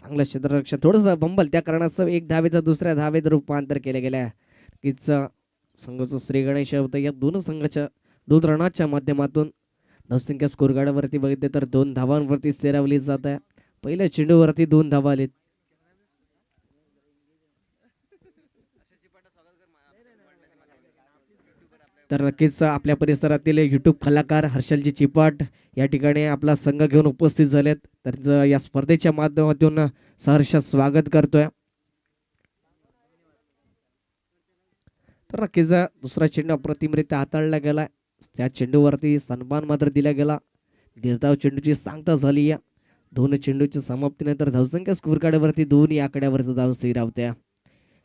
चांगलं क्षेत्ररक्षण थोडस बंबल त्या कारणास्तव एक धावेचं दुसऱ्या धावेत रूपांतर केले गेल्या कीच संघाचं श्री गणेश होतं. या दोन संघाच्या 2 रनाच्या माध्यमातून धावसंख्या स्कोर कार्डावरती बघितले तर 2 धावांवरती स्थिरावली जात आहे. पहिल्या चेंडूवरती 2 धावा आलेत. तर नक्कीच आपल्या परिसरातील युट्यूब कलाकार हर्षलजी चिपाट या ठिकाणी आपला संघ घेऊन उपस्थित झालेत. तर या स्पर्धेच्या माध्यमातून सहर्ष स्वागत करतोय. तर नक्कीच दुसरा चेंडू अप्रतिमरित्या हाताळला गेला. त्या चेंडूवरती सन्मान मात्र दिला गेला. निर्धाव चेंडूची सांगता झाली. या 2 चेंडूच्या समाप्तीनंतर धावसंख्या स्कोर कार्डवरती 2 या आकड्यावरती जाऊन स्थिरावत्या.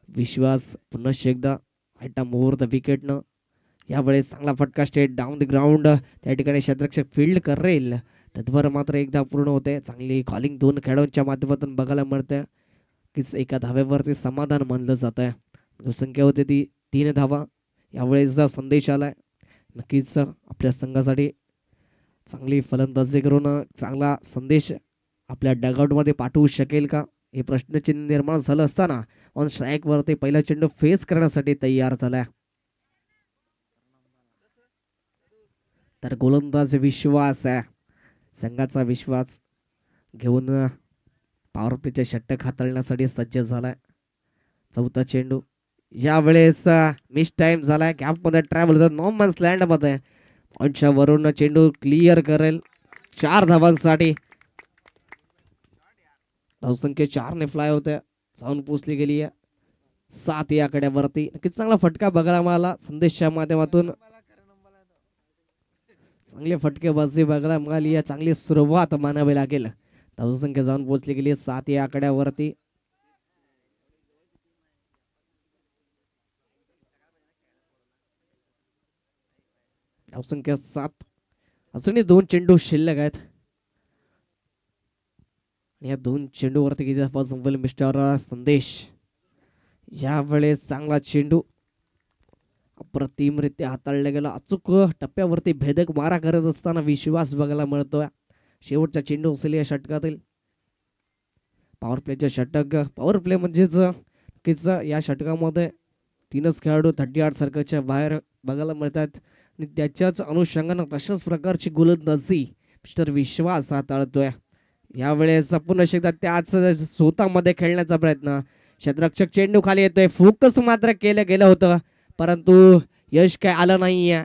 विश्वास पुन्हा एकदा हायटा मुहूर्त विकेटनं यावेळेस चांगला फटका स्ट्रेट डाऊन द ग्राउंड त्या ठिकाणी क्षेत्ररक्षक फील्ड करेल तत्वर मात्र एकदा पूर्ण होते. चांगली कॉलिंग 2 खेळाडूंच्या माध्यमातून बघायला मिळते की एका धाव्यावरती समाधान मानलं जात आहे. संख्या होती ती 3 धावा. यावेळेस संदेश आलाय नक्कीच आपल्या संघासाठी चांगली फलंदाजी करून चांगला संदेश आपल्या डगआउटमध्ये पाठवू शकेल का हे प्रश्नचिन्ह निर्माण झालं असताना ऑन स्ट्राईक वरती पहिला चेंडू फेस करण्यासाठी तयार झालाय. तर गोलंदाज विश्वास आहे संघाचा विश्वास घेऊन पॉवर प्लेच्या षटक हाताळण्यासाठी सज्ज झालाय. चौथा चेंडू यावेळेस मिस टाइम झालाय. गॅप मध्ये ट्रॅव्हल होतं नो मन्स लँड मध्ये पॉइंटच्या वरून चेंडू क्लिअर करेल 4 धावांसाठी. धावसंख्या 4 फ्लाय होत्या जाऊन पोचली गेली आहे 7 या आकड्यावरती. नक्कीच चांगला फटका बघायला मिळाला संदेशच्या माध्यमातून. चांगले फटकेबाजी बघायला मिळाली आहे. चांगली सुरुवात मानावी लागेल. धावसंख्या जाऊन पोहोचली गेली 7 या आकड्यावरती. धावसंख्या 7 अजूनही 2 चेंडू शिल्लक आहेत. या 2 चेंडूवरती किती धावा संपल मिस्टर संदेश. यावेळेस चांगला चेंडू अप्रतिमरित्या हाताळला गेला. अचूक टप्प्यावरती भेदक मारा करत असताना विश्वास बघायला मिळतोय. शेवटचा चेंडू असेल या षटकातील. पॉवर प्लेचे षटक पॉवर प्ले म्हणजेच या षटकामध्ये 3च खेळाडू 38 सर्कलच्या बाहेर बघायला मिळतात आणि त्याच्याच अनुषंगानं तशाच प्रकारची गोलंदाजी मिस्टर विश्वास हाताळतोय. यावेळेस पुन्हा एकदा त्याच स्वतःमध्ये खेळण्याचा प्रयत्न. क्षेत्ररक्षक चेंडू खाली येतोय. फोकस मात्र केलं गेलं होतं परंतु यश काय आलं नाहीये.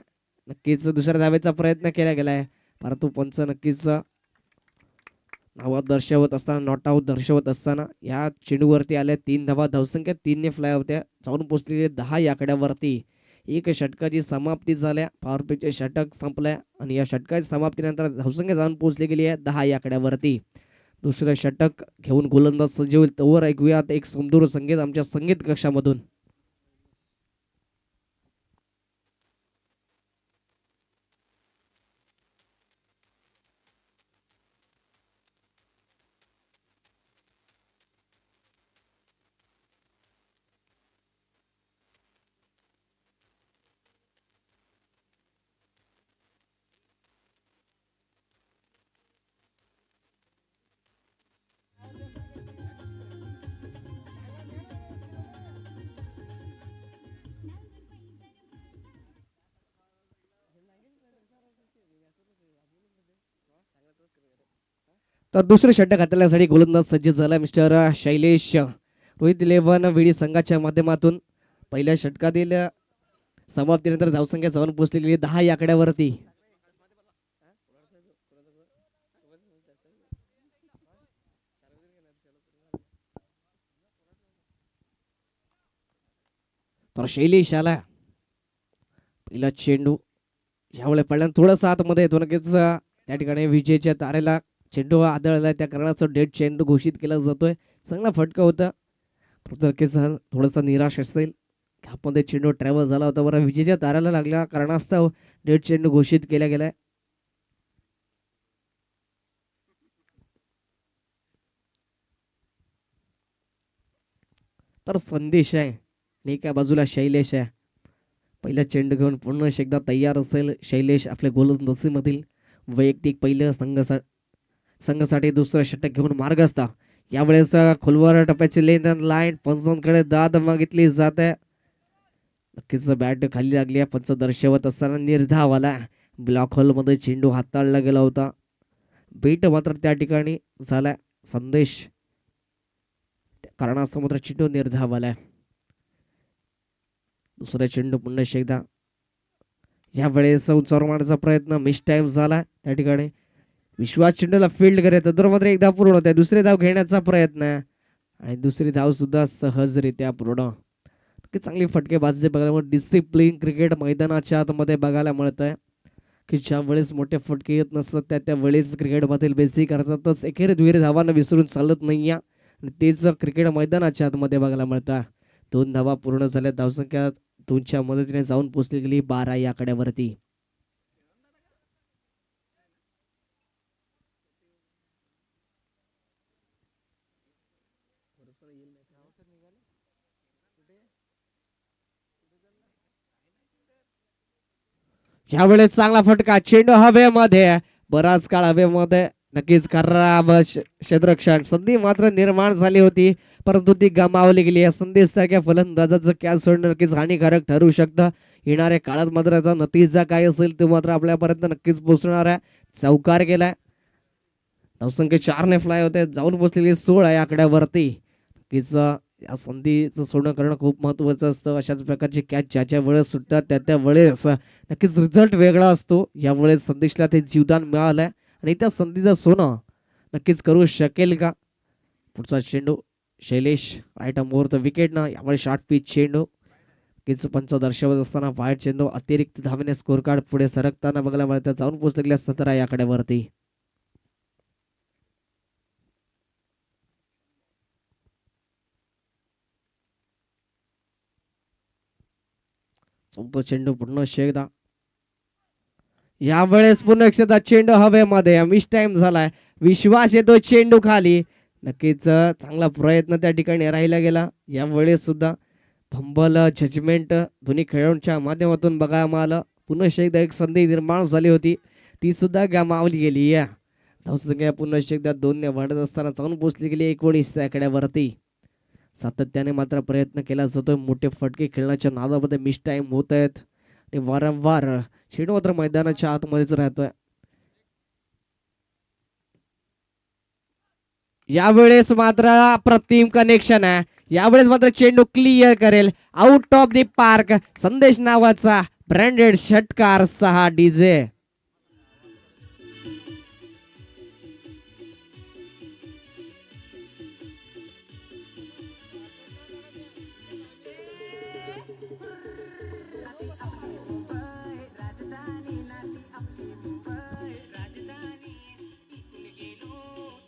नक्कीच दुसऱ्या धावेचा प्रयत्न केला गेलाय परंतु पंच नक्कीच नाव दर्शवत असताना नॉट आउट दर्शवत असताना या चेंडूवरती आल्या 3 धावा. धावसंख्या 3 फ्लाय होत्या जाऊन पोचलेले 10 या आकड्यावरती. एक षटकाची समाप्ती झाल्या. पॉवर प्लेचे षटक संपल्या आणि या षटकाच्या समाप्तीनंतर धावसंख्या जाऊन पोहोचली गेली आहे 10 या आकड्यावरती. दुसरं षटक घेऊन गोलंदाज सज्ज होईल तोवर ऐकूयात एक सुमधुर संगीत आमच्या संगीत कक्षामधून. तर दुसरे षटक हाताळण्यासाठी गोलंदाज सज्ज झाला मिस्टर शैलेश. रोहित 11 विडी संघाच्या माध्यमातून पहिल्या षटकातील समाप्तीनंतर धावसंख्या जाऊन पोहोचलेली 10 या आकड्यावरती. तर शैलेश आला पहिला चेंडू यावेळेस पहिल्यांदा थोडासा आतमध्ये येतो. नक्कीच त्या ठिकाणी विजेच्या तारेला चेंडू आदळला त्या कारणाचं डेड चेंडू घोषित केला जातोय. चांगला फटका होता नक्कीच थोडासा निराश असेल. मध्ये चेंडू ट्रॅव्हल झाला होता बरं विजेच्या ताराला लागल्या कारणास्तव डेड चेंडू घोषित केला गेलाय. तर संदेश आहे आणि एका बाजूला शैलेश आहे. पहिला चेंडू घेऊन पुन्हा एकदा तयार असेल शैलेश आपल्या गोलंदाजीमधील वैयक्तिक पहिलं संघासाठी दुसरं षटक घेऊन मार्गस्थ. यावेळेस खोलवर टप्प्याची लाईन पंचांकडे दाद मागितली जात आहे. नक्कीच बॅट खाली लागली आहे. पंच दर्शवत असताना निर्धावाला ब्लॉक होल मध्ये चेंडू हाताळला गेला होता. बीट मात्र त्या ठिकाणी झालाय. संदेश कारणास्तव मात्र चेंडू निर्धावाला. दुसरा चेंडू पुन्हा एकदा यावेळेस उंचावर मारण्याचा प्रयत्न मिस टाइम झाला त्या ठिकाणी. विश्वास चेंडूला फील्ड करत तर मात्र एकदा पूर्ण होते. दुसरे धाव घेण्याचा प्रयत्न आणि दुसरी धाव सुद्धा सहजरित्या पूर्ण. चांगली फटकेबाजी बघायला डिसिप्लिन क्रिकेट मैदानाच्या आतमध्ये बघायला मिळत आहे की ज्या वेळेस मोठे फटके येत नसतात त्या वेळेस क्रिकेटमधील बेसिक अर्थातच एकेरी दुहेरी धावांना विसरून चालत नाही आणि तेच क्रिकेट मैदानाच्या आतमध्ये बघायला मिळतात. 2 धावा पूर्ण झाल्या. धावसंख्या 2च्या मदतीने जाऊन पोहोचली गेली 12 या आकड्यावरती. यावेळेस चांगला फटका. चेंडू हवेमध्ये बराच काळ हवेमध्ये नक्कीच खराब क्षेत्ररक्षण. संधी मात्र निर्माण झाली होती परंतु ती गमावली गेली. संदेश सारख्या फलंदाजाचं कॅच सोडणं नक्कीच हानिकारक ठरू शकतं. येणाऱ्या काळात मात्र याचा नतीजा काय असेल ते मात्र आपल्यापर्यंत नक्कीच पोहोचणार आहे. चौकार केलाय. धावसंख्या 4 फ्लाय होते. जाऊन पोहोचलेली 16 या आकड्यावरती. नक्कीच या संधीचं सोडणं करणं खूप महत्वाचं असतं. अशाच प्रकारचे कॅच ज्या वेळेस सुटतात त्या वेळेस नक्कीच रिझल्ट वेगळा असतो. यामुळे संदेशला ते जीवदान मिळालंय आणि त्या संधीचं सोनं नक्कीच करू शकेल का. पुढचा चेंडू शैलेश राईट मोर विकेटनं. यामुळे शॉर्ट पिच चेंडू नक्कीच पंच दर्शवत असताना वाईट चेंडू अतिरिक्त धावेने स्कोर कार्ड पुढे सरकताना बघायला मिळतं. जाऊन पोहोचलेल्या 17 या आकड्यावरती. चौथा चेंडू पुन्हा एकदा. यावेळेस पुन्हा एकदा चेंडू हवेमध्ये मिस टाइम झालाय. विश्वास येतो चेंडू खाली. नक्कीच चांगला प्रयत्न त्या ठिकाणी राहिला गेला. यावेळेस सुद्धा फंबल जजमेंट दोन्ही खेळाडूंच्या माध्यमातून बघायला मिळालं. पुन्हा एकदा एक संधी निर्माण झाली होती ती सुद्धा गमावली गेली. या धावसंख्या पुन्हा एकदा 2 वाढत असताना जाऊन पोहोचली गेली 19 आकड्यावरती. सातत्याने मात्र प्रयत्न केला जातोय. मोठे फटके खेळण्याच्या नादामध्ये मिस टाइम होत आहेत आणि वारंवार चेंडू मात्र मैदानाच्या आतमध्येच राहतोय. यावेळेस मात्र अप्रतिम कनेक्शन आहे. यावेळेस मात्र चेंडू क्लिअर करेल आउट ऑफ द पार्क. संदेश नावाचा ब्रँडेड षटकार 6 डीजे.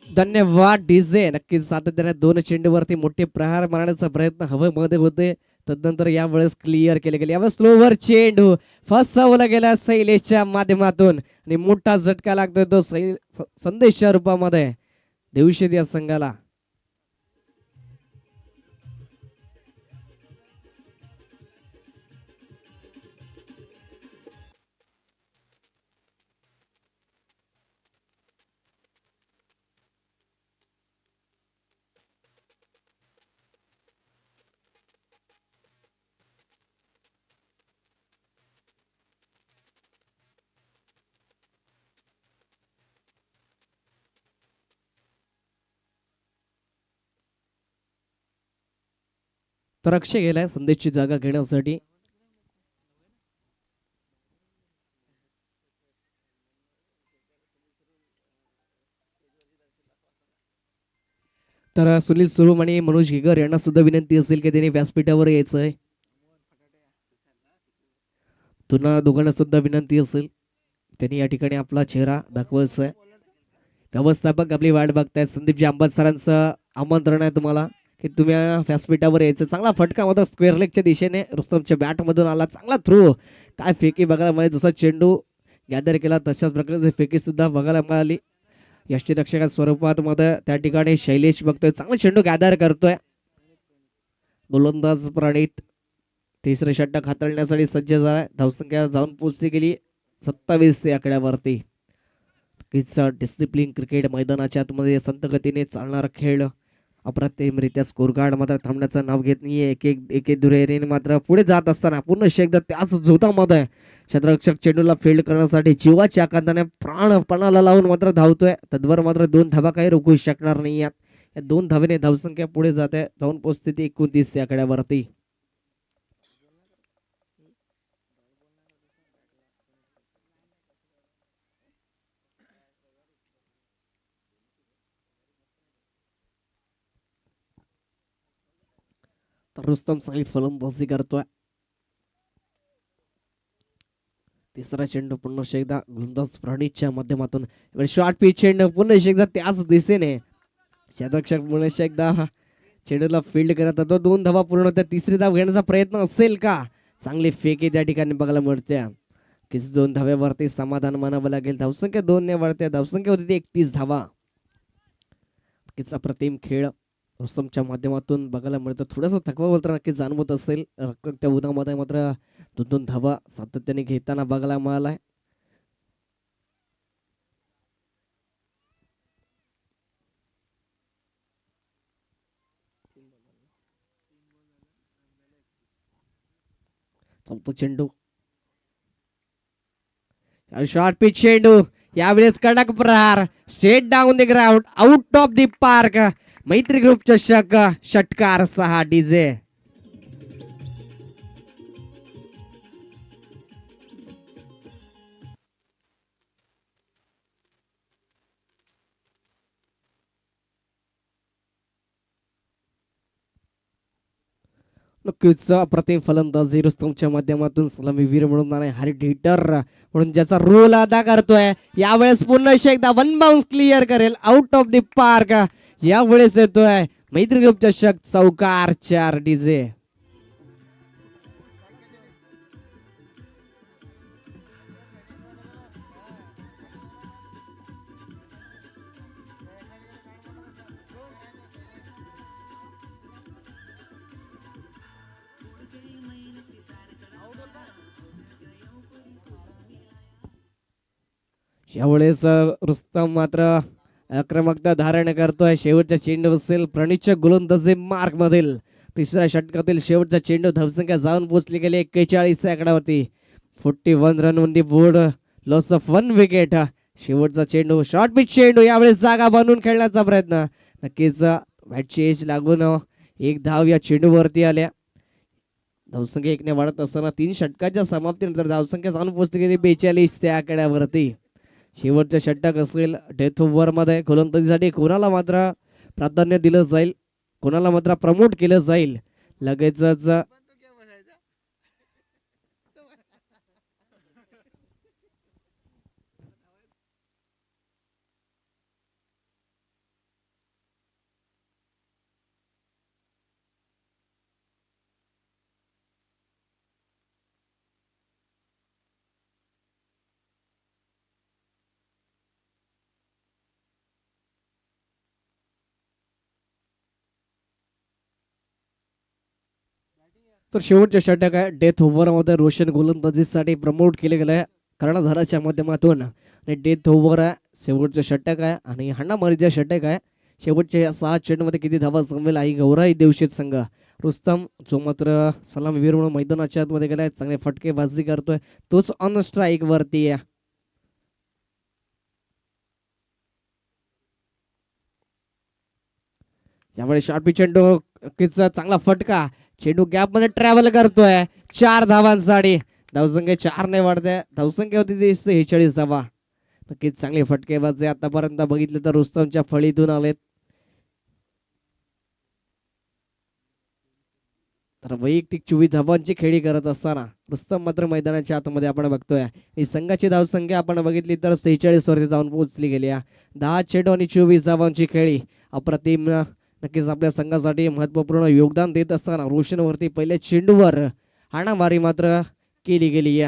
धन्यवाद डीजे. नक्कीच सातत्याने 2 चेंडूवरती मोठे प्रहार मारण्याचा प्रयत्न हवेमध्ये होते. तदनंतर यावेळेस क्लिअर केले गेले. यावेळेस स्लोवर चेंडू फसवला गेला शैलेशच्या माध्यमातून आणि मोठा झटका लागतोय तो संदेशच्या रूपामध्ये दिवशी या संघाला. तर अक्षय गेलाय संदेशची जागा घेण्यासाठी. तर सुनील सुरुम आणि मनोज गिगर यांना सुद्धा विनंती असेल की त्यांनी व्यासपीठावर यायचंय. तुला दोघांना सुद्धा विनंती असेल त्यांनी या ठिकाणी आपला चेहरा दाखवायचा आहे. व्यवस्थापक आपली वाट बघतायत. संदीपजी अंबात सरांचं आमंत्रण आहे तुम्हाला की तुम्ही व्यासपीठावर यायचं. चांगला फटका मात्र स्क्वेअर लेगच्या दिशेने रुस्तमच्या बॅट मधून आला. चांगला थ्रो. काय फेकी बघायला मिळाली. जसा चेंडू गॅदर केला तशाच प्रकारचे फेकी सुद्धा बघायला मिळाली. यष्टीरक्षका स्वरूपात मध्ये त्या ठिकाणी शैलेश बघतोय. चांगला चेंडू गॅदर करतोय. गोलंदाज प्रणित तिसरे षटक हाताळण्यासाठी सज्ज झालाय. धावसंख्या जाऊन पोहोचली गेली 27 आकड्यावरती. डिसिप्लिन क्रिकेट मैदानाच्या आतमध्ये संत गतीने चालणारा खेळ अप्रतिमरित्या स्कोर कार्ड मात्र थांबण्याचं नाव घेत नाहीये. एक दुहेरीने मात्र पुढे जात असताना पुन्हा एकदा त्याच झोतामध्ये क्षेत्ररक्षक चेंडूला फील्ड करण्यासाठी जीवाच्या आकांताने प्राणपणाला लावून मात्र धावतोय. तद्वर मात्र 2 धावा काही रोखू शकणार नाही. या 2 धावेने धावसंख्या पुढे जाते, जाऊन पोहोचते 29 या आकड्यावरती. तर रुस्तम चांगली फलंदाजी करतोय. तिसरा चेंडू पुन्हा एकदा गोलंदाज प्रणीतच्या माध्यमातून शॉर्ट पिच चेंडू पुन्हा एकदा त्याच दिशेने क्षेत्ररक्षक पुन्हा एकदा चेंडूला फील्ड करत होतो. 2 धावा पूर्ण होत्या. तिसरी धाव घेण्याचा प्रयत्न असेल का? चांगली फेकी त्या ठिकाणी बघायला मिळते. किस 2 धाव्यावरती समाधान मानावं लागेल. धावसंख्या 2 ने वाढते. धावसंख्या होती 31 धावा. किस अप्रतिम खेळ रुस्तमच्या माध्यमातून बघायला मिळतं. थोडासा थकवा मात्र नक्कीच जाणवत असेल. त्या उन्हामध्ये मात्र 2 धावा सातत्याने घेताना बघायला मिळालाय. चौथा चेंडू शॉर्ट पिच चेंडू यावेळेस कडक प्रहार straight down the ground out of the park. Maitri group चषक षटकार 6 डीजे. नक्कीच अप्रतिम फलंदाजी रुस्तमच्या माध्यमातून सलामीवीर म्हणून आणि हार्ड हिटर म्हणून ज्याचा रोल अदा करतोय. यावेळेस पुन्हा एकदा 1 बाउन्स क्लिअर करेल आउट ऑफ द पार्क. यावेळेस येतोय मैत्री ग्रुप चषक चौकार 4 डीजे. यावेळेस रुस्तम मात्र आक्रमकता धारण करतोय. शेवटचा चेंडू असेल प्रणीतच्या गोलंदाजी मार्क मधील तिसऱ्या षटकातील शेवटचा चेंडू. धावसंख्या जाऊन पोहोचली गेली 41 आकड्यावरती. 41 run on the board. Loss of 1 wicket. शेवटचा चेंडू शॉर्ट पिच चेंडू. यावेळेस जागा बांधून खेळण्याचा प्रयत्न. नक्कीच बॅटची एज लागून 1 धाव या चेंडूवरती आल्या. धावसंख्या 1 ने वाढत असताना 3 षटकाच्या समाप्तीनंतर धावसंख्या जाऊन पोहोचली गेली 42 त्या आकड्यावरती. शेवटचे षटक असेल डेथ ओव्हर मध्ये गोलंदाजीसाठी कोणाला मात्र प्राधान्य दिलं जाईल, कोणाला मात्र प्रमोट केलं जाईल. लगेचच तर शेवटचे षटक आहे डेथ ओव्हर मध्ये रोशन गोलंदाजीसाठी प्रमोट केले गेले कर्णधाराच्या माध्यमातून. आणि डेथ ओव्हर आहे शेवटचे षटक आहे आणि हाणामारीचे षटक आहे. शेवटच्या 6 चेंडूमध्ये किती धावा जमवेल आई गौराई देवशीत संघ. रुस्तम जो मात्र सलामीवीर म्हणून मैदानाच्या आतमध्ये गेलाय, चांगले फटकेबाजी करतोय, तोच ऑन स्ट्राईक वरती आहे. यावेळी शॉर्ट पिच चेंडू चांगला फटका. चेंडू गॅप मध्ये ट्रॅव्हल करतोय 4 धावांसाठी. धावसंख्या 4 ने वाढते. धावसंख्या होती 46 धावा. नक्कीच चांगले फटकेबाजी आतापर्यंत बघितलं तर रुस्तमच्या फळीतून आलेत. तर वैयक्तिक 24 धावांची खेळी करत असताना रुस्तम मात्र मैदानाच्या आतमध्ये आपण बघतोय. ही संघाची धावसंख्या आपण बघितली तर 46 वरती जाऊन पोहोचली गेली. 10 चेंडू आणि 24 धावांची खेळी अप्रतिम. नक्कीच आपल्या संघासाठी महत्वपूर्ण योगदान देत असताना रोशन वरती पहिल्या चेंडूवर हाणामारी मात्र केली गेली.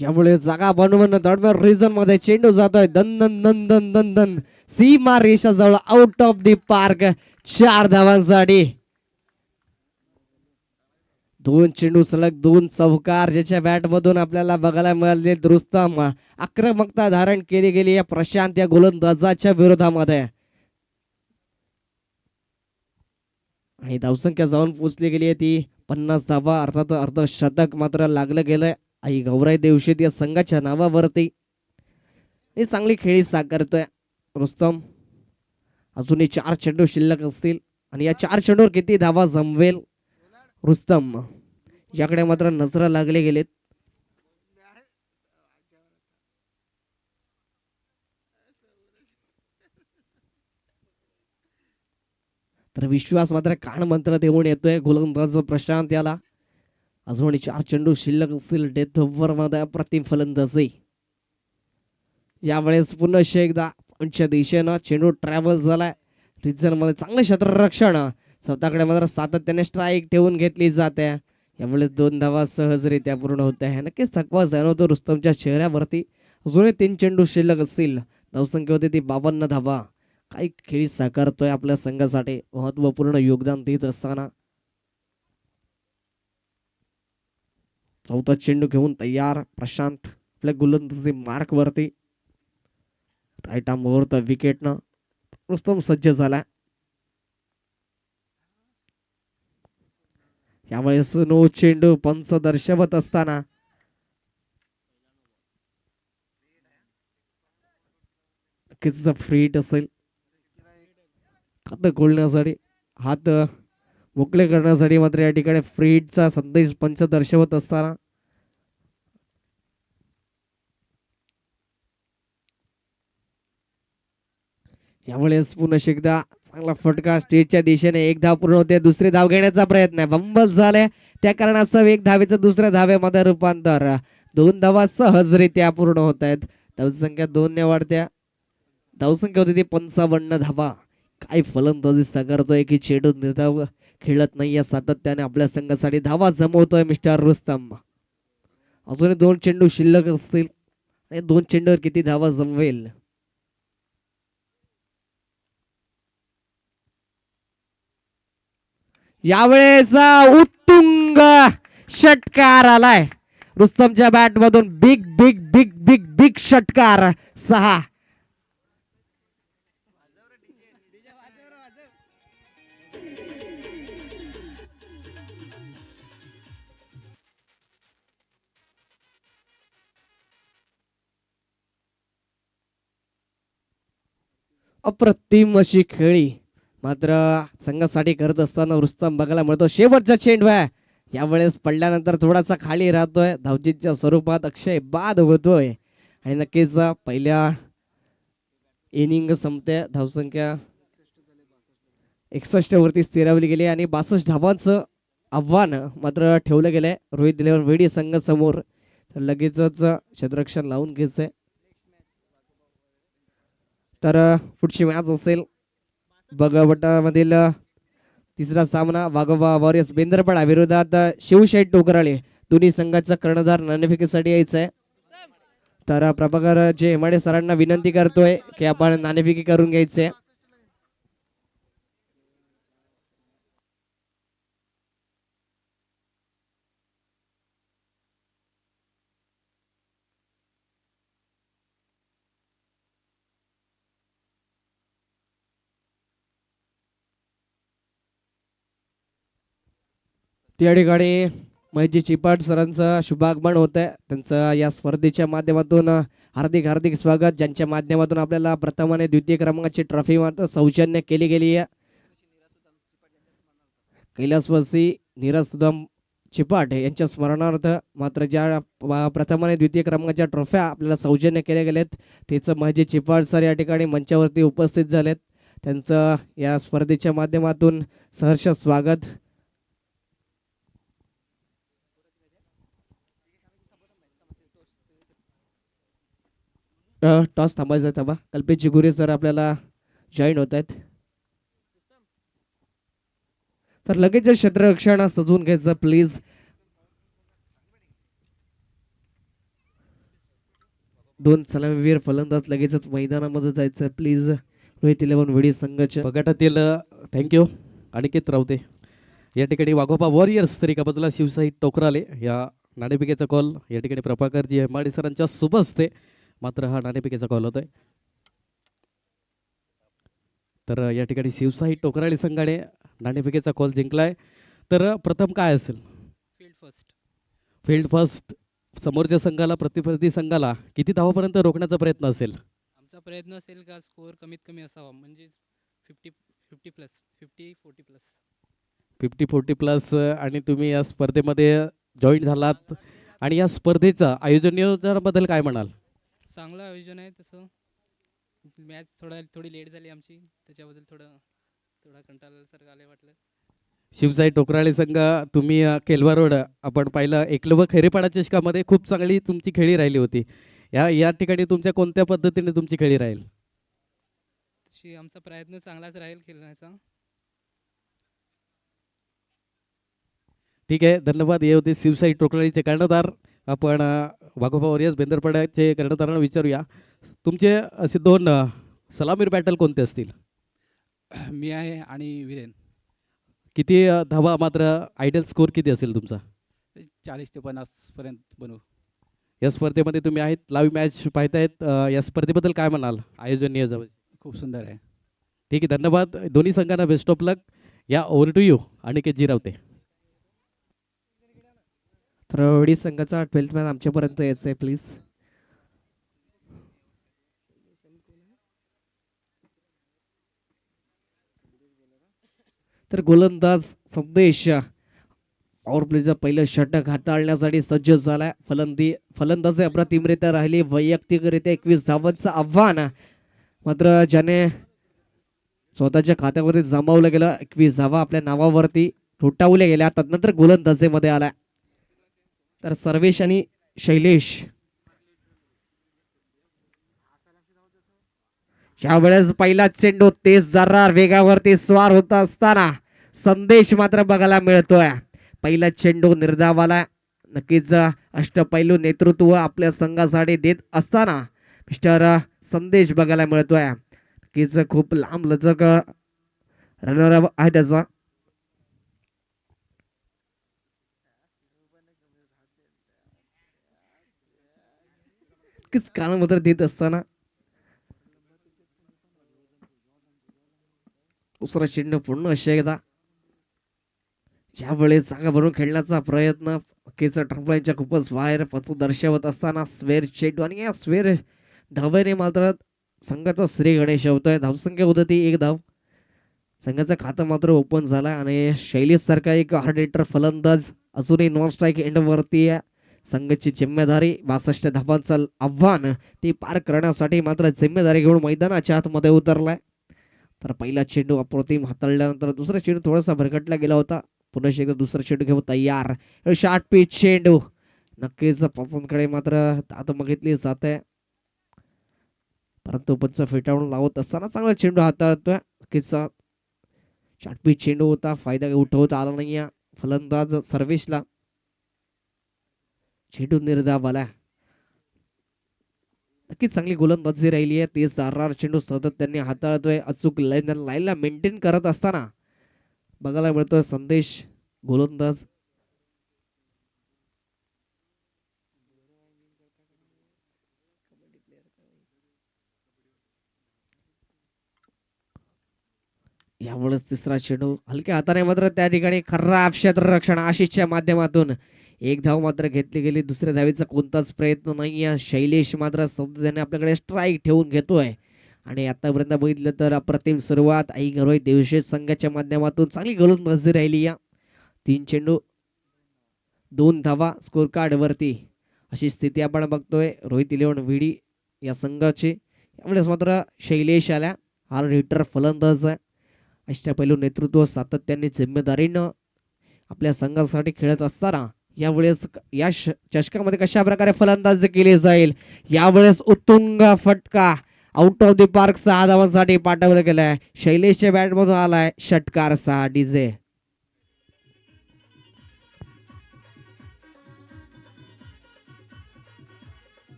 यामुळे जागा बनवून दरम्यान रिझन मध्ये चेंडू जातोय दन दन दन दन दन दन सीमा रेषा जवळ आउट ऑफ दी पार्क. 4 धावांसाठी दोन चेंडू सलग दोन चौकार ज्याच्या बॅट मधून आपल्याला बघायला मिळाले. रुस्तम आक्रमकता धारण केली गेली या प्रशांत या गोलंदाजाच्या विरोधामध्ये आणि धावसंख्या जाऊन पोहोचली गेली आहे ती 50 धावा अर्थात अर्धशतक मात्र लागलं गेलंय आई गौराई देवशेत या संघाच्या नावावरती. हे चांगली खेळी साकारतोय रुस्तम. अजूनही 4 चेंडू शिल्लक असतील आणि या 4 चेंडूवर किती धावा जमवेल रुस्तम याकडे मात्र नजर लागले गेलेत. तर विश्वास मात्र कान मंत्र देऊन येतोय गोलंदाज प्रशांत याला. अजूनही 4 चेंडू शिल्लक असतील डेथ ओव्हर मध्ये अप्रतिम फलंदाजी. यावेळेस पुन्हा एकदा पंचच्या दिशेनं चेंडू ट्रॅव्हल झालाय रिझन मध्ये. चांगलं क्षेत्ररक्षण स्वतःकडे मात्र सातत्याने स्ट्राईक ठेवून घेतली जाते. यावेळेस 2 धावा सहजरित्या पूर्ण होत आहे. नक्कीच थकवा जाणवतो रुस्तमच्या चेहऱ्यावरती. अजूनही 3 चेंडू शिल्लक असतील. धावसंख्या होती ती 52 धावा. काही खेळी साकारतोय आपल्या संघासाठी महत्वपूर्ण योगदान देत असताना. चौथा चेंडू घेऊन तयार प्रशांत आपल्या गोलंदाजी मार्क वरती. Right arm over the wicket न रुस्तम सज्ज झाला. यावेळेस नो चेंडू पंच दर्शवत असताना फ्री हिट असेल. हात खोलण्यासाठी हात मोकळे करण्यासाठी मात्र या ठिकाणी फ्री हिटचा संदेश पंच दर्शवत असताना यावेळेस पुन्हा एकदा चांगला फटका स्टेजच्या दिशेने. एक धाव पूर्ण होते. दुसरी धाव घेण्याचा प्रयत्न आहे. बंबल झाले त्या कारणास्तव एक धावेचं दुसऱ्या धावेमध्ये रूपांतर. 2 धावा सहजरित्या पूर्ण होत आहेत. धावसंख्या 2 ने वाढत्या. धावसंख्या होती ती 55 धावा. काय फलंदाजी साकारतोय की चेंडू निर्धाव खेळत नाहीये. सातत्याने आपल्या संघासाठी धावा जमवतोय मिस्टर रुस्तम. अजूनही 2 चेंडू शिल्लक असतील आणि 2 चेंडूवर किती धावा जमवेल. यावेळेस उत्तुंग षटकार आलाय रुस्तमच्या बॅट मधून. Big big big big big षटकार. 6. अप्रतिम अशी खेळी मात्र संघासाठी करत असताना रुस्तम बघायला मिळतो. शेवटचा चेंडू आहे. यावेळेस पडल्यानंतर थोडासा खाली राहतोय. धावजीच्या स्वरूपात अक्षय बाद होतोय आणि नक्कीच पहिल्या इनिंग संपते. धावसंख्या 61 वरती स्थिरावली गेली आणि 62 धावांचं आव्हान मात्र ठेवलं गेलंय रोहित वेडी संघ समोर. तर लगेचच क्षेत्ररक्षण लावून घ्यायचंय. तर पुढची मॅच असेल बगवटामधील तिसरा सामना वाघोबा वॉरियर्स बेंदरपडा विरोधात शिवशाही टोकराळे. दोन्ही संघाचा कर्णधार नाणेफेकीसाठी यायचा आहे. तर प्रभाकर जे हेमाडे सरांना विनंती करतोय की आपण नाणेफेकी करून घ्यायचे. त्या ठिकाणी महेशजी चिपाट सरांचं शुभागमन होत आहे. त्यांचं या स्पर्धेच्या माध्यमातून हार्दिक हार्दिक स्वागत. ज्यांच्या माध्यमातून आपल्याला प्रथम आणि द्वितीय क्रमांकाची ट्रॉफी मात्र सौजन्य केली गेली आहे. कैलासवासी नीरज सुदाम चिपाट यांच्या स्मरणार्थ मात्र ज्या प्रथम आणि द्वितीय क्रमांकाच्या ट्रॉफ्या आपल्याला सौजन्य केल्या गेल्यात त्याचं महेशजी चिपाट सर या ठिकाणी मंचावरती उपस्थित झालेत. त्यांचं या स्पर्धेच्या माध्यमातून सहर्ष स्वागत. टॉस थांबायचा थांबा. कल्पेश जिगुरे सर आपल्याला जॉईन होत आहेत. तर लगेच क्षेत्ररक्षण सजवून घ्यायचं प्लीज. दोन सलामीवीर फलंदाज लगेचच मैदानामध्ये जायचं प्लीज. रोहित 11 वेडी संघाच्या बघाटातील थँक्यू अनिकेत रावते. या ठिकाणी वाघोबा वॉरियर्स तरी एका बाजूला शिवसाई टोकराले या नाणेफेकीचा कॉल या ठिकाणी प्रभाकरजी हेमाडी सरांच्या शुभ असते, मात्र हा नाणेफेकीचा कॉल होतोय. तर या ठिकाणी शिवसाई टोकराळे संघाने नाणेफेकीचा कॉल जिंकलाय. तर प्रथम काय असेल? Field first. Field first. समोरच्या संघाला प्रतिस्पर्धी संघाला किती धावापर्यंत रोखण्याचा प्रयत्न असेल? आमचा प्रयत्न असेल का स्कोअर कमीत कमी असावा, म्हणजे 50 प्लस, 40 प्लस. 50-40 प्लस. आणि तुम्ही या स्पर्धेमध्ये जॉईन झालात आणि या स्पर्धेचं आयोजन नियोजनाबद्दल काय म्हणाल? चांगलं आयोजन आहे तसं. मॅच थोडी लेट झाली आमची, त्याच्याबद्दल थोडा कंटाळल्यासारखं आले वाटलं. शिवसाई टोकराळे संघ, तुम्ही केलवा रोड आपण पाहिलं एकलव्य खैरेपाडा चषकामध्ये खूप चांगली तुमची खेळी राहिली होती. या ठिकाणी तुमच्या कोणत्या पद्धतीने तुमची खेळी राहील? तशी आमचा प्रयत्न चांगलाच राहील खेळण्याचा. ठीक आहे, धन्यवाद. हे होते शिवसाई टोकराळीचे कर्णधार. आपण वाघोबा वॉरियर्स बेंदरपाड्याचे कर्णधारांना विचारूया, तुमचे असे दोन सलामीर बॅटल कोणते असतील? मी आहे आणि वीरेन. किती धावा, मात्र आयडल स्कोर किती असेल तुमचा? 40 ते 50 पर्यंत बनवू. या स्पर्धेमध्ये तुम्ही आहेत, लाईव्ह मॅच पाहतायत, या स्पर्धेबद्दल काय म्हणाल? आयोजन नियोजन खूप सुंदर आहे. ठीक आहे, धन्यवाद. दोन्ही संघांना बेस्ट ऑफ लक. या ओव्हर टू यू अनिकेत जिरावते. तर वडी संघाचा 12th मॅच आमच्यापर्यंत यायचं आहे प्लीज. तर गोलंदाज संदेश पॉवर प्लेचं पहिलं षटक हाताळण्यासाठी सज्ज झालाय. फलंदाज अप्रतिमरित्या राहिली. वैयक्तिकरित्या 21 धावांचं आव्हान मात्र ज्याने स्वतःच्या खात्यावरती जमावलं गेलं. 21 धावा आपल्या नावावरती ठोठावल्या गेल्या. तदनंतर गोलंदाजीमध्ये आला तर सर्वेश आणि शैलेश. यावेळेस पहिला चेंडू तेज जर्रार वेगावरती स्वार होत असताना संदेश मात्र बघायला मिळतोय. पहिला चेंडू निर्धावाला. नक्कीच अष्टपैलू नेतृत्व आपल्या संघासाठी देत असताना मिस्टर संदेश बघायला मिळतोय. नक्कीच खूप लांब लचक रनर आहे त्याचा. नक्कीच कानामात्र देत असताना दुसरा चेंडू पूर्ण एकदा यावेळेस जागा भरून खेळण्याचा प्रयत्न टर्पलाईनच्या खूपच बाहेर पचू दर्शवत असताना स्वेर चेंडू आणि या स्वेर धावेने मात्र संघाचा श्री गणेश होतोय. धावसंख्या होती 1 धाव. संघाचं खातं मात्र ओपन झालं आणि शैलेश सारखा एक हार्ड हिटर फलंदाज अजूनही नॉन स्ट्राईक एंडवरती संघाची जिम्मेदारी 62 धावांचं आव्हान ती पार करण्यासाठी मात्र जिम्मेदारी घेऊन मैदानाच्या आतमध्ये उतरलाय. तर पहिला चेंडू अप्रतिम हाताळल्यानंतर दुसरा चेंडू थोडासा भरकटला गेला होता. पुन्हा एकदा दुसरा चेंडू घेऊन तयार. शॉर्ट पिच चेंडू नक्कीच पसंतकडे मात्र दात बघितली जाते, परंतु पंच फेटाळून लावत असताना चांगला चेंडू हाताळतोय. नक्कीच शॉर्ट पिच चेंडू होता, फायदा उठवता आला नाही फलंदाज सर्वेशला. चेंडू निर्धाव आला. नक्कीच चांगली गोलंदाजी राहिली आहे. 30 चेंडू सतत त्यांनी हाताळतोय. अचूक लाईनला मेंटेन करत असताना बघायला मिळतोय संदेश गोलंदाज. यावेळेस तिसरा चेंडू हलक्या हाताने मात्र त्या ठिकाणी खराब क्षेत्ररक्षण आशिषच्या माध्यमातून 1 धाव मात्र घेतली गेली. दुसऱ्या धावेचा कोणताच प्रयत्न नाही. शैलेश मात्र त्याने आपल्याकडे स्ट्राईक ठेवून घेतोय आणि आतापर्यंत बघितलं तर अप्रतिम सुरुवात आई घरोई देवशेष संघाच्या माध्यमातून चांगली गोलंदाजी राहिली. 3 चेंडू 2 धावा स्कोर कार्ड वरती अशी स्थिती आपण बघतोय रोहित 11 विडी या संघाची. यावेळेस मात्र शैलेश आल्या, हार्ड हिटर फलंदाज अष्टपैलू नेतृत्व सातत्याने जिम्मेदारीनं आपल्या संघासाठी खेळत असताना यावेळेस या चषकामध्ये कशा प्रकारे फलंदाजी केली जाईल. यावेळेस उत्तुंग फटका आउट ऑफ द पार्क 6 धावांसाठी पाठवला गेलाय. शैलेशच्या बॅट मधून आलाय षटकार 6 डीजे.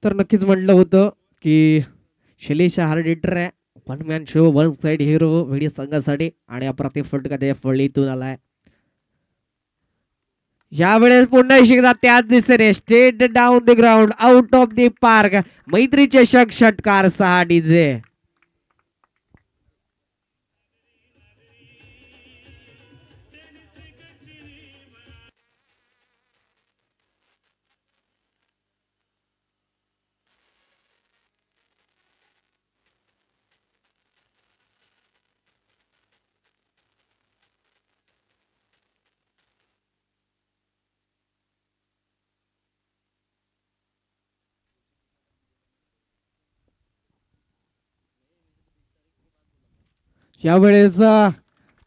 तर नक्कीच म्हटलं होतं की शैलेश हार्ड हिटर आहे, one man show one side hero video संघासाठी आणि अप्रतिम फटका त्या फळीतून आलाय. यावेळेस पुन्हा एकदा त्याच दिशेने straight down the ground out of the park मैत्री चषक षटकार 6 डीजे. यावेळेस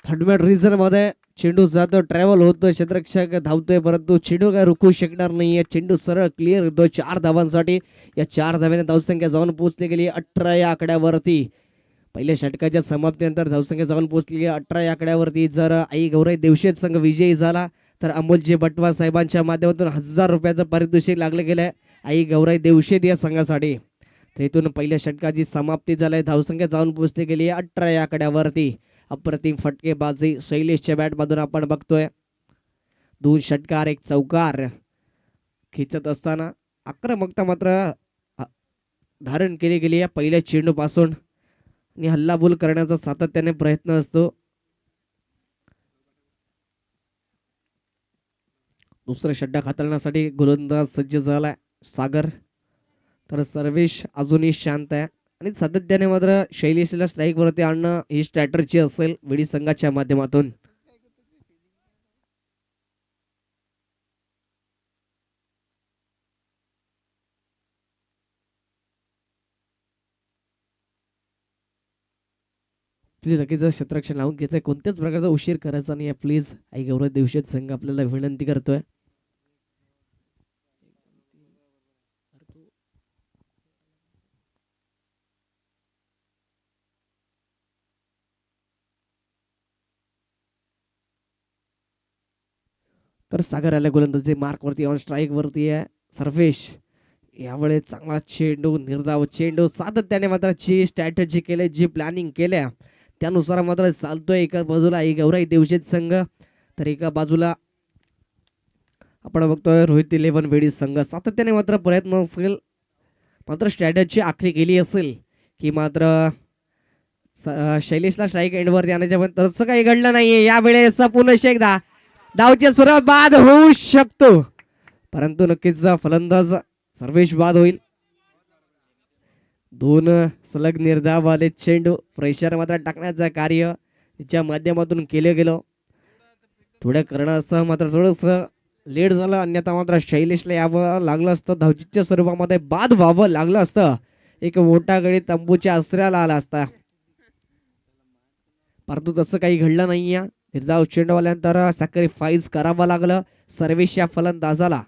थर्ड रिझन मध्ये चेंडू जातो, ट्रॅव्हल होतो, क्षेत्ररक्षक धावतोय परंतु चेंडू काय रोखू शकणार नाहीये. चेंडू सरळ क्लिअर होतो 4 धावांसाठी. या 4 धाव्याने धावसंख्या जाऊन पोहोचली गेली 18 या आकड्यावरती. पहिल्या षटकाच्या समाप्तीनंतर धावसंख्या जाऊन पोहोचली 18 या आकड्यावरती. जर आई गौरव देवशेत संघ विजयी झाला तर अमोलजी बटवा साहेबांच्या माध्यमातून 1000 रुपयाचं पारितोषिक लागलं गेलंय आई गौरव देवशेत या संघासाठी. तर इथून पहिल्या षटकाची समाप्ती झाली, धावसंख्या जाऊन पोहोचली गेली 18 या आकड्यावरती. अप्रतिम फटकेबाजी शैलेशच्या बॅट मधून आपण बघतोय. 2 षटकार 1 चौकार खिचत असताना आक्रमकता मात्र धारण केली गेली या पहिल्या चेंडू पासून आणि हल्लाबोल करण्याचा सातत्याने प्रयत्न असतो. दुसरा षटक हाताळण्यासाठी गोलंदाज सज्ज झालाय सागर. तर सर्वेश अजूनही शांत आहे आणि सातत्याने मात्र शैलेशला स्ट्राईक वरती आणणं ही स्ट्रॅटर्जी असेल विडी संघाच्या माध्यमातून. प्लीज नक्कीच क्षेत्ररक्षण लावून घ्यायचंय, कोणत्याच प्रकारचा उशीर करायचा नाही प्लीज. आई गौरव दिवशीत संघ आपल्याला विनंती करतोय. तर सागर आल्या गोलंदाजी मार्क वरती ऑन स्ट्राईक वरती आहे सर्वेश. यावेळेस चांगला चेंडू निर्धाव चेंडू सातत्याने मात्र जी स्ट्रॅटेजी केली जी प्लॅनिंग केल्या त्यानुसार मात्र चालतोय. एका बाजूला आई गौरव देवशेत संघ तर एका बाजूला आपण बघतोय रोहित 11 वेडी संघ. सातत्याने मात्र प्रयत्न असेल मात्र स्ट्रॅटेजी आखली गेली असेल की मात्र शैलेशला स्ट्राईक एंडवरती आणायच्या, पण तसं काही घडलं नाहीये. यावेळेस पुन्हा एकदा डावच्या सुरुवात बाद होऊ शकतो परंतु नक्कीच फलंदाज सर्वेश बाद होईल. 2 सलग निर्धाव आले चेंडू प्रेशर मात्र टाकण्याचं कार्य तिच्या माध्यमातून केलं गेलं. थोड्या करण्याचं मात्र थोडस लेट झालं, अन्यथा मात्र शैलेशला यावं लागलं असतं, धावचीच्या स्वरूपामध्ये बाद व्हावं लागलं असतं, एक मोठा गडी तंबूच्या आश्रयाला आला असता परंतु तसं काही घडलं नाहीये. निर्धाव चेंडूवाल्यानंतर सॅक्रिफाईस करावं लागलं सर्वेश या फलंदाजाला.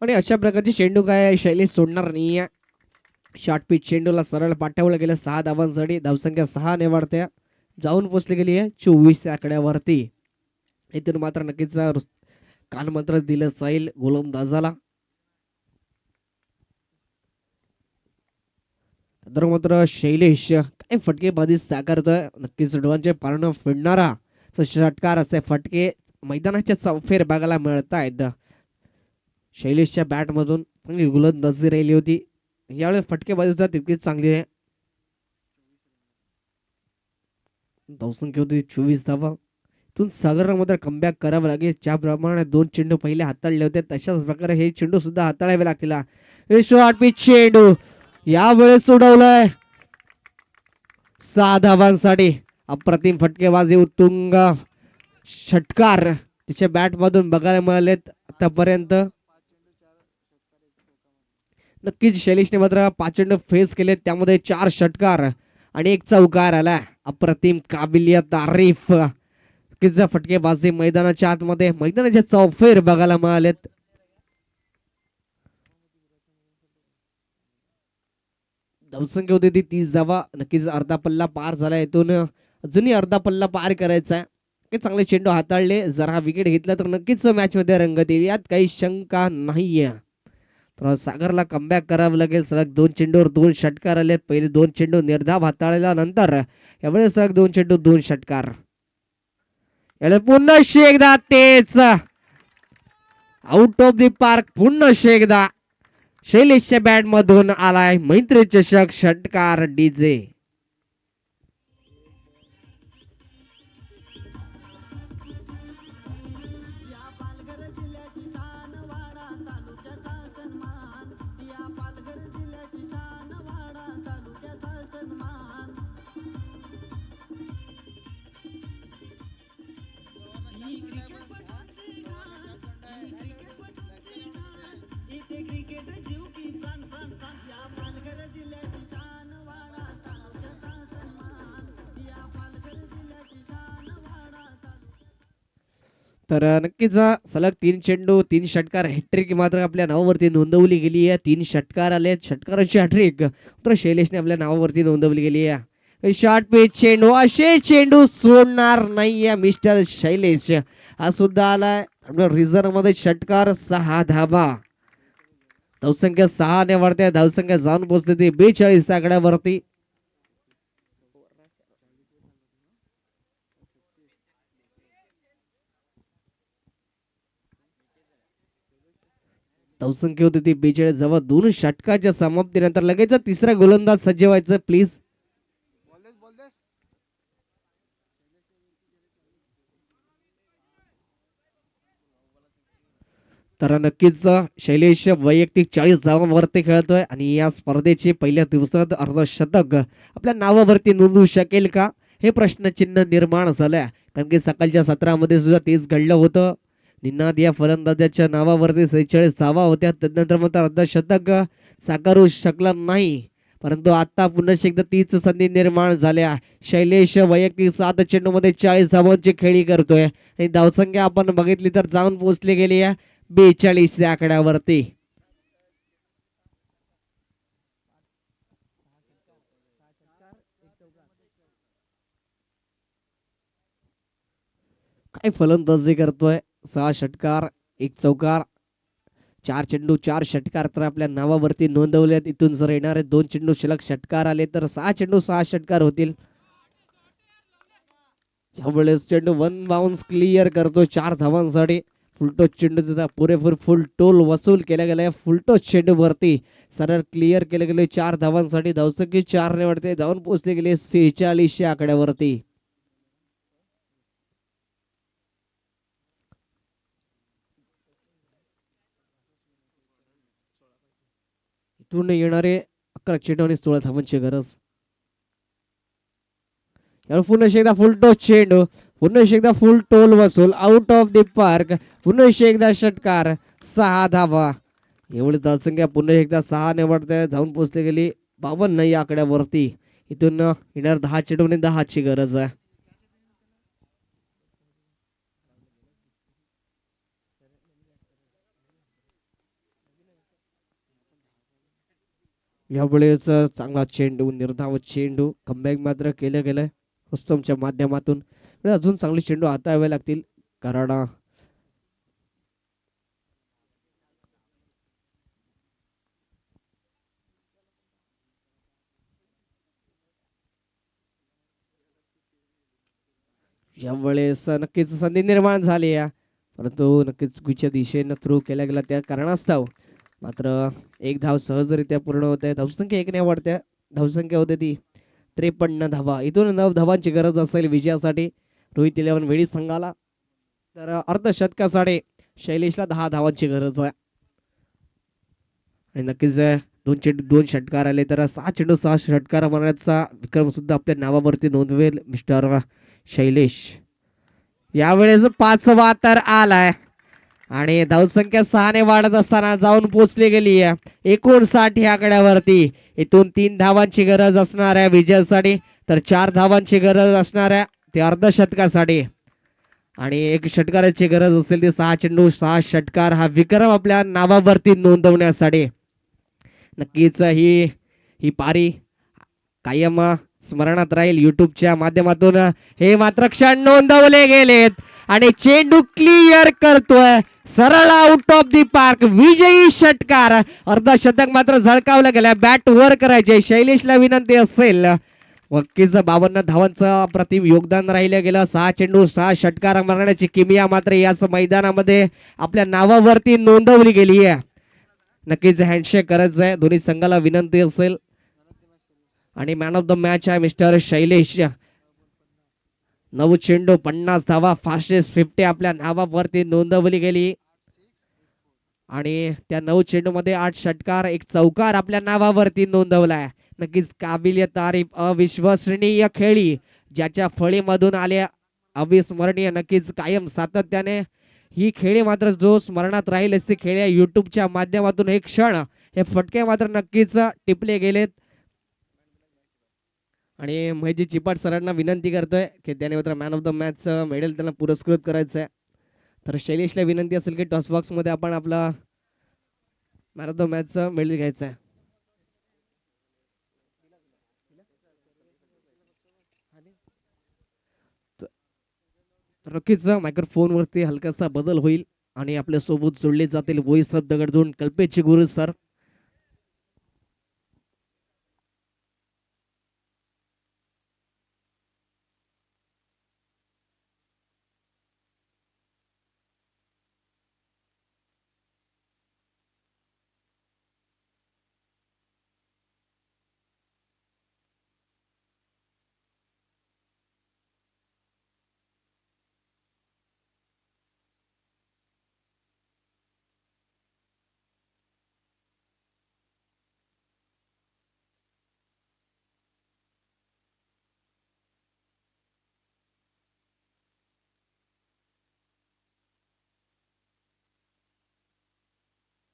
आणि अशा प्रकारची चेंडू काय शैलेश सोडणार नाहीये. शॉर्ट पिच चेंडूला सरळ पाठवलं गेलं 6 धावांसाठी. धावसंख्या 6 ने वाढते जाऊन पोचली गेली आहे 24 आकड्यावरती. इथून मात्र नक्कीच कानमंत्र दिलं जाईल गोलंदाजाला. तर मात्र शैलेश काय फटकेबाजी साकारतोय, नक्कीच डोळ्यांचे पारणं फिरणारा षटकार असे फटके मैदानाच्या चौफेर बघायला मिळत आहेत. शैलेशच्या बॅट मधून चांगली गोलंदाजी राहिली होती. यावेळेस फटकेबाजी सुद्धा तितकीच चांगली आहे. धावसंख्या होती 24 धावा. इथून सागरला मात्र कमबॅक करावं लागेल. ज्याप्रमाणे 2 चेंडू पहिले हाताळले होते तशाच प्रकारे हे चेंडू सुद्धा हाताळावे लागतील. शॉर्ट पिच चेंडू यावेळेस सोडवलाय 6 धावांसाठी. अप्रतिम फटकेबाजी उत्तुंग षटकार तिच्या बॅट मधून बघायला मिळालेत आतापर्यंत. नक्कीच शैलेशने मात्र 5 चेंडू फेस केले, त्यामध्ये 4 षटकार आणि 1 चौकार आला. अप्रतिम काबिलियत तारीफ फटकेबाजी मैदानाच्या आतमध्ये मैदानाच्या चौफेर बघायला मिळालेत. धावसंख्या होती ती 30 धावा. नक्कीच अर्धा पल्ला पार झाला. इथून अजूनही अर्धा पल्ला पार करायचा आहे. नक्कीच चांगले चेंडू हाताळले. जर हा विकेट घेतला तर नक्कीच मॅच मध्ये रंगत येईल, यात काही शंका नाहीये. तर सागरला कमबॅक करावं लागेल. सलग 2 चेंडूवर 2 षटकार आले. पहिले 2 चेंडू निर्धाव हाताळल्यानंतर यावेळेस सलग 2 चेंडू 2 षटकार. यावेळेस पुन्हा एकदा तेच आउट ऑफ द पार्क. पुन्हा एकदा शैलेशच्या बॅट मधून आलाय मैत्री चषक षटकार डीजे. तर नक्कीच सलग 3 चेंडू 3 षटकार हॅट्रिक मात्र आपल्या नावावरती नोंदवली गेली आहे. 3 षटकार आले. षटकारांची हॅट्रिक तर शैलेशने आपल्या नावावरती नोंदवली गेली आहे. शॉर्ट पिच चेंडू, असे चेंडू सोडणार नाहीये मिस्टर शैलेश. हा सुद्धा आलाय आपल्या रिझर्व मध्ये. षटकार 6 धावा. धावसंख्या 6 ने वाढते. धावसंख्या जाऊन पोहोचते ती 42 आकड्यावरती. धावसंख्या होती ती 42. जवळ 2 षटकाच्या समाप्तीनंतर लगेच तिसरा गोलंदाज सज्ज व्हायचं प्लीज. तर नक्कीच शैलेश वैयक्तिक 40 धावांवरती खेळतोय आणि या स्पर्धेचे पहिल्या दिवसात अर्धशतक आपल्या नावावरती नोंदवू शकेल का, हे प्रश्नचिन्ह निर्माण झालंय. कारण की सकाळच्या सत्रामध्ये सुद्धा तेच घडलं होतं. निनाद या फलंदाजाच्या नावावरती 46 धावा होत्या. त्यानंतर मात्र अर्धशतक साकारू शकला नाही. परंतु आता पुन्हा एकदा तीच संधी निर्माण झाल्या. शैलेश वैयक्तिक 7 चेंडूमध्ये 40 धावांची खेळी करतोय आणि धावसंख्या आपण बघितली तर जाऊन पोहोचली गेली आहे 42 या आकड्यावरती. काय फलंदाजी करतोय. 6 षटकार 1 चौकार 4 चेंडू 4 षटकार तर आपल्या नावावरती नोंदवल्यात. इथून जर येणारे 2 चेंडू शिल्लक षटकार आले तर 6 चेंडू 6 षटकार होतील. यावेळेस चेंडू 1 बाउन्स क्लिअर करतो 4 धावांसाठी. फुलटोस चेंडू तिथं पुरेपूर फुल टोल वसूल केला गेलाय. फुलटोस चेंडू वरती सरळ क्लिअर केले गेले 4 धावांसाठी. धावसंख्या 4 ने वाढते. धावून पोहोचले गेले 46 या आकड्यावरती. इथून येणारे 11 चेंडू आणि 16 धावांची गरज. पुन्हा एकदा फुलटोस चेंडू, पुन्हा एकदा फुल टोल वसूल आउट ऑफ द पार्क. पुन्हा एकदा षटकार 6 धावा. एवढी धावसंख्या पुन्हा एकदा 6 ने वाढते. जाऊन पोहोचले गेली 52 या आकड्यावरती. इथून येणार 10 चेंडू आणि 10 ची गरज आहे. यावेळेस चांगला चेंडू, निर्धाव चेंडू, कमबॅक मात्र केलं गेलंय रुस्तमच्या माध्यमातून. अजून चांगले चेंडू हाताळावे लागतील कारण यावेळेस नक्कीच संधी निर्माण झाली आहे. परंतु नक्कीच चुकीच्या दिशेनं थ्रू केला गेला त्या कारणास्तव मात्र 1 धाव सहजरित्या पूर्ण होते. धावसंख्या 1 ने वाढते. धावसंख्या होते ती 53 धावा. इथून 9 धावांची गरज असेल विजयासाठी रोहित 11 वेळी संघाला. तर अर्धशतकासाठी शैलेशला 10 धावांची गरज आहे. आणि नक्कीच 2 चेंडू 2 षटकार आले तर 6 चेंडू 6 षटकार मारण्याचा विक्रम सुद्धा आपल्या नावावरती नोंदवेल मिस्टर शैलेश. यावेळेस 5वा तर आलाय आणि धावसंख्या 6 ने वाढत असताना जाऊन पोहोचली गेली आहे 59 या आकड्यावरती. इथून 3 धावांची गरज असणार आहे विजयासाठी. तर 4 धावांची गरज असणार आहे ते अर्धशतकासाठी आणि 1 षटकाराची गरज असेल ते 6 चेंडू 6 षटकार हा विक्रम आपल्या नावावरती नोंदवण्यासाठी. नक्कीच ही पारी कायम स्मरणात राहील युट्यूबच्या माध्यमातून. हे मात्र क्षण नोंदवले गेलेत आणि चेंडू क्लिअर करतोय सरळ आउट ऑफ दी पार्क. विजयी षटकार. अर्धशतक मात्र झळकावलं गेलं. बॅट वर करायचे. शैलेशला विनंती असेल. नक्कीच 52 धावांचं अप्रतिम योगदान राहिलं गेलं. 6 चेंडू 6 षटकार मारण्याची किमया मात्र याच मैदानामध्ये आपल्या नावावरती नोंदवली गेली आहे. नक्कीच हँडशेक करायचं आहे. दोन्ही संघाला विनंती असेल. आणि मॅन ऑफ द मॅच आहे मिस्टर शैलेश. 9 चेंडू 50 धावा, फास्टेस्ट 50 आपल्या नावावरती नोंदवली गेली. आणि त्या 9 चेंडू मध्ये 8 षटकार 1 चौकार आपल्या नावावरती नोंदवलाय. नक्कीच काबिलियत तारीफ, अविश्वसनीय खेळी ज्याच्या फळीमधून आले अविस्मरणीय. नक्कीच कायम सातत्याने ही खेळी मात्र जो स्मरणात राहील असे खेळ युट्यूबच्या माध्यमातून हे क्षण हे फटके मात्र नक्कीच टिपले गेलेत. आणि महेशजी चिपाट सरांना विनंती करतोय की त्याने मात्र man of the match medal त्यांना पुरस्कृत करायचं आहे. तर शैलेशला विनंती असेल की टॉस बॉक्स मध्ये आपण आपला man of the match medal घ्यायचं आहे. नक्कीच मायक्रोफोन वरती हलकासा बदल होईल आणि आपल्या सोबत जोडले जातील वैसद दगडधून कल्पेशचे गुरु सर.